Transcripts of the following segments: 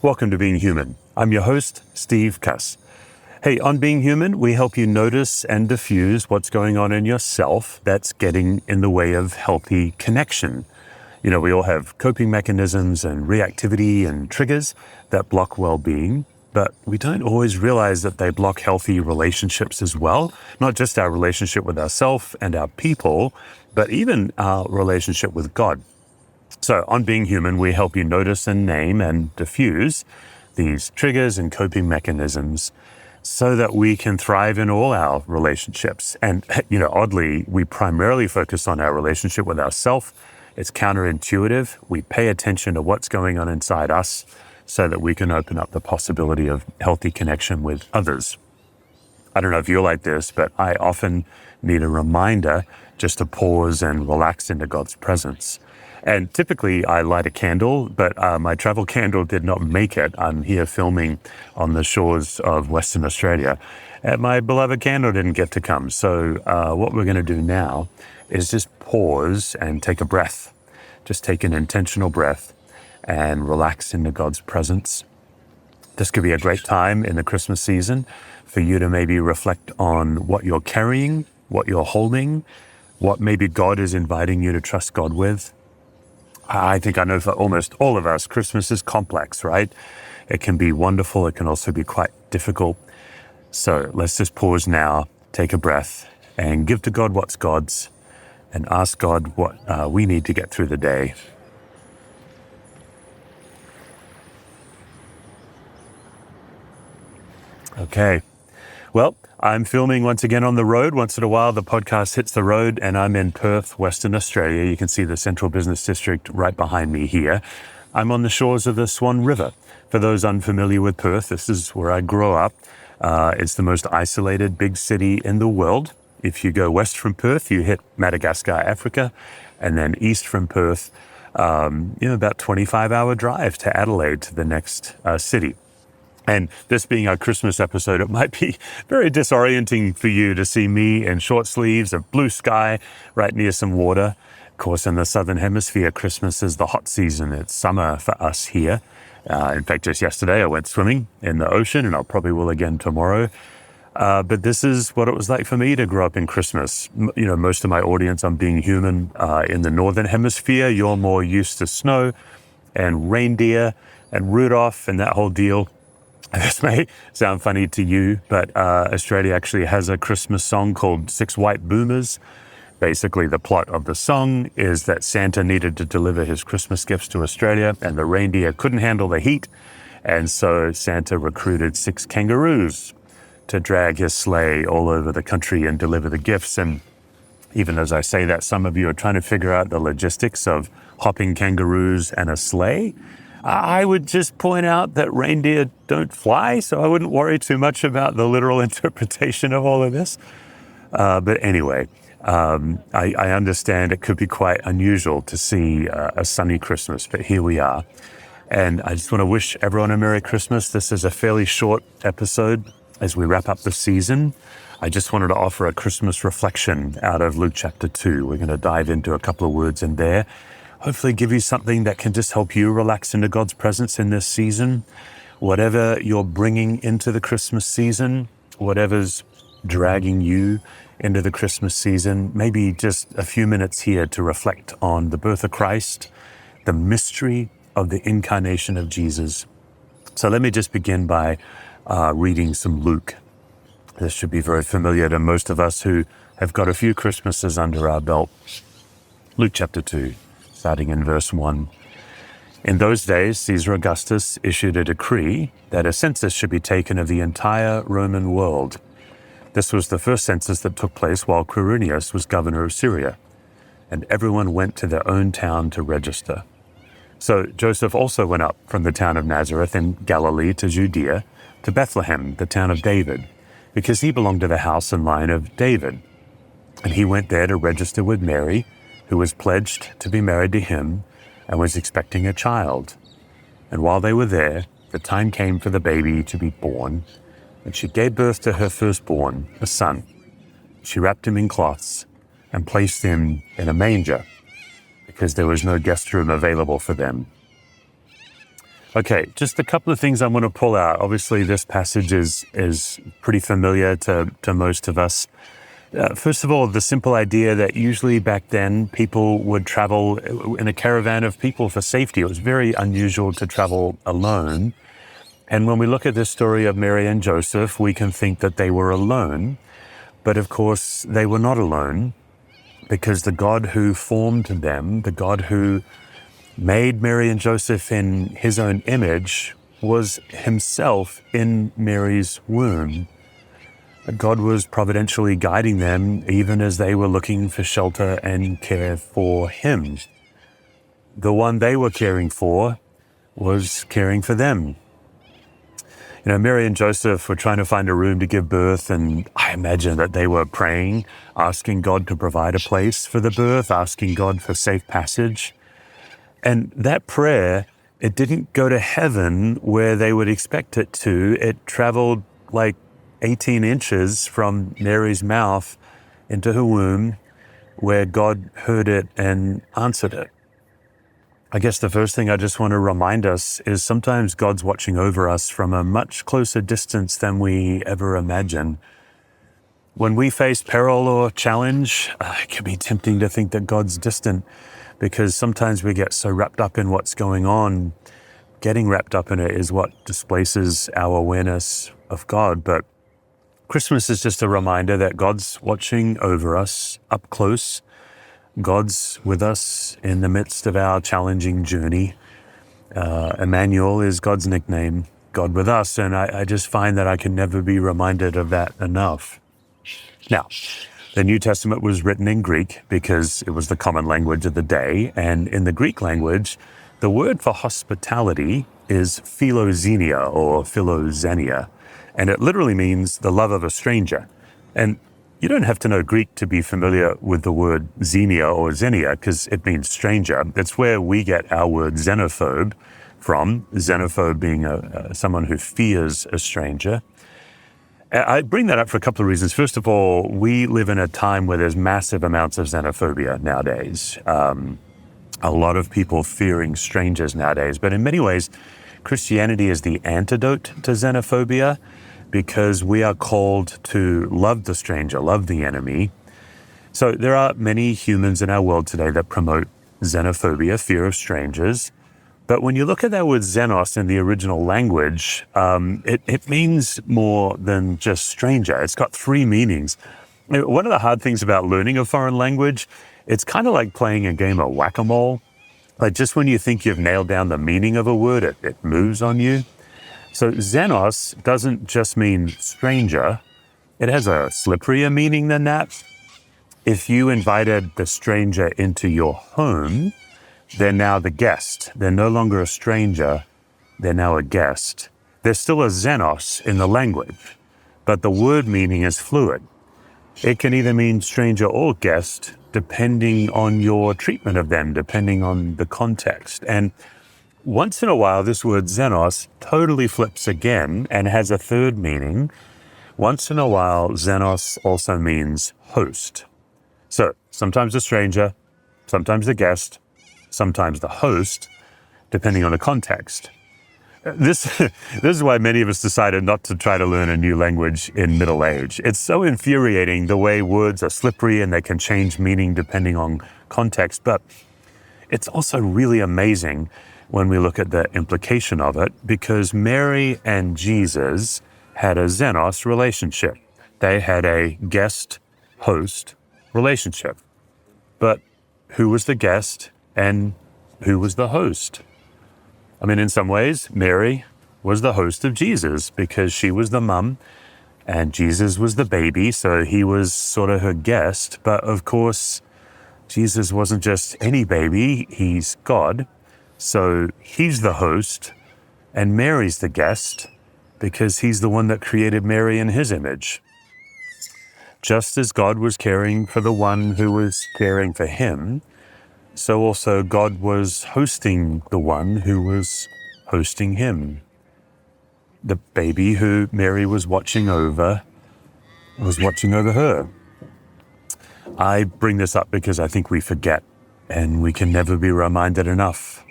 Welcome to Being Human. I'm your host, Steve Cuss. Hey, on Being Human, we help you notice and diffuse what's going on in yourself that's getting in the way of healthy connection. You know, we all have coping mechanisms and reactivity and triggers that block well-being, but we don't always realize that they block healthy relationships as well. Not just our relationship with ourselves and our people, but even our relationship with God. So on Being Human, we help you notice and name and diffuse these triggers and coping mechanisms so that we can thrive in all our relationships. And, you know, oddly, we primarily focus on our relationship with ourselves. It's counterintuitive. We pay attention to what's going on inside us so that we can open up the possibility of healthy connection with others. I don't know if you're like this, but I often need a reminder just to pause and relax into God's presence. And typically I light a candle, but my travel candle did not make it. I'm here filming on the shores of Western Australia, and my beloved candle didn't get to come. So what we're going to do now is just pause and take a breath. Just take an intentional breath and relax into God's presence. This could be a great time in the Christmas season for you to maybe reflect on what you're carrying, what you're holding, what maybe God is inviting you to trust God with. I think I know for almost all of us, Christmas is complex, right? It can be wonderful. It can also be quite difficult. So let's just pause now, take a breath, and give to God what's God's, and ask God what we need to get through the day. Okay. Well, I'm filming once again on the road. Once in a while, the podcast hits the road, and I'm in Perth, Western Australia. You can see the Central Business District right behind me here. I'm on the shores of the Swan River. For those unfamiliar with Perth, this is where I grew up. It's the most isolated big city in the world. If you go west from Perth, you hit Madagascar, Africa, and then east from Perth, about 25-hour drive to Adelaide, to the next city. And this being our Christmas episode, it might be very disorienting for you to see me in short sleeves, a blue sky right near some water. Of course, in the Southern Hemisphere, Christmas is the hot season. It's summer for us here. In fact, just yesterday, I went swimming in the ocean, and I'll probably will again tomorrow. But this is what it was like for me to grow up in Christmas. You know, most of my audience on Being Human in the Northern Hemisphere, you're more used to snow and reindeer and Rudolph and that whole deal. This may sound funny to you, but Australia actually has a Christmas song called Six White Boomers. Basically, the plot of the song is that Santa needed to deliver his Christmas gifts to Australia, and the reindeer couldn't handle the heat. And so Santa recruited 6 kangaroos to drag his sleigh all over the country and deliver the gifts. And even as I say that, some of you are trying to figure out the logistics of hopping kangaroos and a sleigh. I would just point out that reindeer don't fly, so I wouldn't worry too much about the literal interpretation of all of this. But anyway, I understand it could be quite unusual to see a sunny Christmas, but here we are. And I just want to wish everyone a Merry Christmas. This is a fairly short episode as we wrap up the season. I just wanted to offer a Christmas reflection out of Luke chapter 2. We're going to dive into a couple of words in there. Hopefully give you something that can just help you relax into God's presence in this season. Whatever you're bringing into the Christmas season, whatever's dragging you into the Christmas season, maybe just a few minutes here to reflect on the birth of Christ, the mystery of the incarnation of Jesus. So let me just begin by reading some Luke. This should be very familiar to most of us who have got a few Christmases under our belt. Luke chapter 2. Starting in verse 1. In those days, Caesar Augustus issued a decree that a census should be taken of the entire Roman world. This was the first census that took place while Quirinius was governor of Syria, and everyone went to their own town to register. So Joseph also went up from the town of Nazareth in Galilee to Judea, to Bethlehem, the town of David, because he belonged to the house and line of David. And he went there to register with Mary, who was pledged to be married to him and was expecting a child. And while they were there, the time came for the baby to be born, and she gave birth to her firstborn, a son. She wrapped him in cloths and placed him in a manger, because there was no guest room available for them. Okay, just a couple of things I want to pull out. Obviously, this passage is pretty familiar to most of us. First of all, the simple idea that usually back then people would travel in a caravan of people for safety. It was very unusual to travel alone. And when we look at this story of Mary and Joseph, we can think that they were alone. But of course, they were not alone, because the God who formed them, the God who made Mary and Joseph in his own image, was himself in Mary's womb. God was providentially guiding them even as they were looking for shelter and care for him. The one they were caring for was caring for them. You know, Mary and Joseph were trying to find a room to give birth, and I imagine that they were praying, asking God to provide a place for the birth, asking God for safe passage. And that prayer, it didn't go to heaven where they would expect it to. It traveled like 18 inches from Mary's mouth into her womb, where God heard it and answered it. I guess the first thing I just want to remind us is sometimes God's watching over us from a much closer distance than we ever imagine. When we face peril or challenge, it can be tempting to think that God's distant, because sometimes we get so wrapped up in what's going on. Getting wrapped up in it is what displaces our awareness of God. But Christmas is just a reminder that God's watching over us up close. God's with us in the midst of our challenging journey. Immanuel is God's nickname, God with us. And I just find that I can never be reminded of that enough. Now, the New Testament was written in Greek because it was the common language of the day. And in the Greek language, the word for hospitality is philoxenia or philoxenia. And it literally means the love of a stranger. And you don't have to know Greek to be familiar with the word xenia or xenia, because it means stranger. It's where we get our word xenophobe from, xenophobe being someone who fears a stranger. I bring that up for a couple of reasons. First of all, we live in a time where there's massive amounts of xenophobia nowadays. A lot of people fearing strangers nowadays. But in many ways, Christianity is the antidote to xenophobia, because we are called to love the stranger, love the enemy. So there are many humans in our world today that promote xenophobia, fear of strangers. But when you look at that word xenos in the original language, it means more than just stranger. It's got three meanings. One of the hard things about learning a foreign language, it's kind of like playing a game of whack-a-mole. Like just when you think you've nailed down the meaning of a word, it moves on you. So xenos doesn't just mean stranger. It has a slipperier meaning than that. If you invited the stranger into your home, they're now the guest. They're no longer a stranger. They're now a guest. There's still a xenos in the language, but the word meaning is fluid. It can either mean stranger or guest, depending on your treatment of them, depending on the context. And once in a while, this word xenos totally flips again and has a third meaning. Once in a while, xenos also means host. So sometimes a stranger, sometimes the guest, sometimes the host, depending on the context. This is why many of us decided not to try to learn a new language in middle age. It's so infuriating the way words are slippery and they can change meaning depending on context. But it's also really amazing when we look at the implication of it, because Mary and Jesus had a xenos relationship. They had a guest-host relationship. But who was the guest and who was the host? I mean, in some ways, Mary was the host of Jesus because she was the mum and Jesus was the baby, so he was sort of her guest. But of course, Jesus wasn't just any baby, he's God. So he's the host and Mary's the guest because he's the one that created Mary in his image. Just as God was caring for the one who was caring for him, so also God was hosting the one who was hosting him. The baby who Mary was watching over her. I bring this up because I think we forget, and we can never be reminded enough.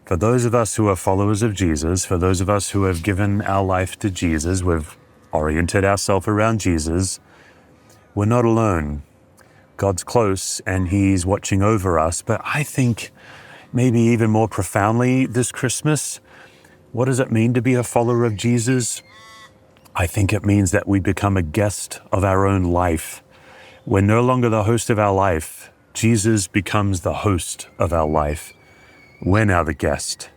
For those of us who are followers of Jesus, for those of us who have given our life to Jesus, we've oriented ourselves around Jesus, we're not alone. God's close and he's watching over us. But I think maybe even more profoundly this Christmas, what does it mean to be a follower of Jesus? I think it means that we become a guest of our own life. We're no longer the host of our life. Jesus becomes the host of our life. We're now the guest.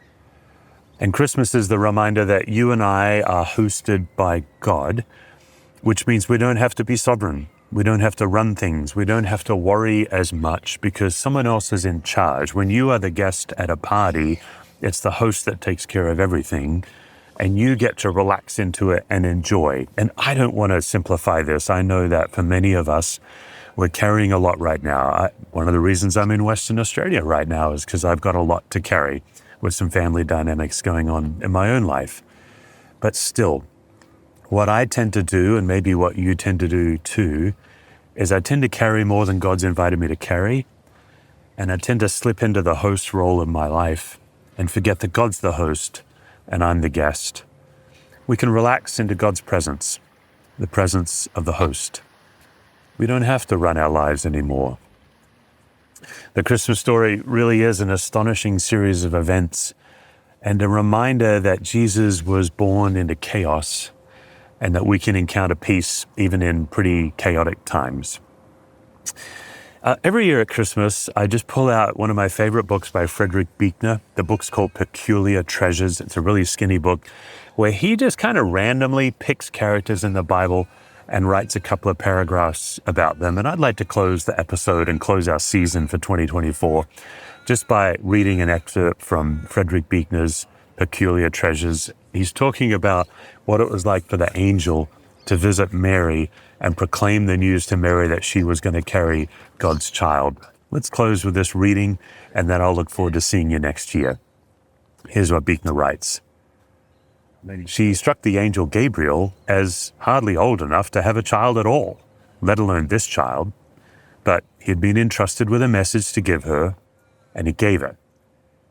And Christmas is the reminder that you and I are hosted by God, which means we don't have to be sovereign. We don't have to run things. We don't have to worry as much because someone else is in charge. When you are the guest at a party, it's the host that takes care of everything, and you get to relax into it and enjoy. And I don't want to simplify this. I know that for many of us, we're carrying a lot right now. One of the reasons I'm in Western Australia right now is because I've got a lot to carry with some family dynamics going on in my own life. But still, what I tend to do, and maybe what you tend to do too, is I tend to carry more than God's invited me to carry. And I tend to slip into the host role of my life and forget that God's the host and I'm the guest. We can relax into God's presence, the presence of the host. We don't have to run our lives anymore. The Christmas story really is an astonishing series of events and a reminder that Jesus was born into chaos and that we can encounter peace even in pretty chaotic times. Every year at Christmas, I just pull out one of my favorite books by Frederick Buechner. The book's called Peculiar Treasures. It's a really skinny book where he just kind of randomly picks characters in the Bible and writes a couple of paragraphs about them. And I'd like to close the episode and close our season for 2024 just by reading an excerpt from Frederick Buechner's Peculiar Treasures. He's talking about what it was like for the angel to visit Mary and proclaim the news to Mary that she was going to carry God's child. Let's close with this reading, and then I'll look forward to seeing you next year. Here's what Buechner writes. She struck the angel Gabriel as hardly old enough to have a child at all, let alone this child, but he had been entrusted with a message to give her, and he gave it.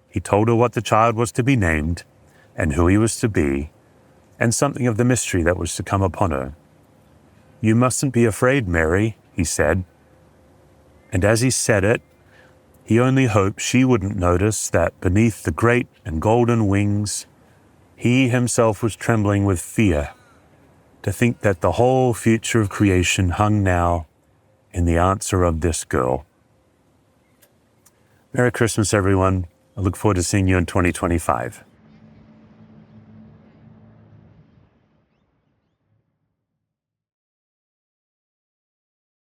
He told her what the child was to be named, and who he was to be, and something of the mystery that was to come upon her. "You mustn't be afraid, Mary," he said. And as he said it, he only hoped she wouldn't notice that beneath the great and golden wings, he himself was trembling with fear to think that the whole future of creation hung now in the answer of this girl. Merry Christmas, everyone. I look forward to seeing you in 2025.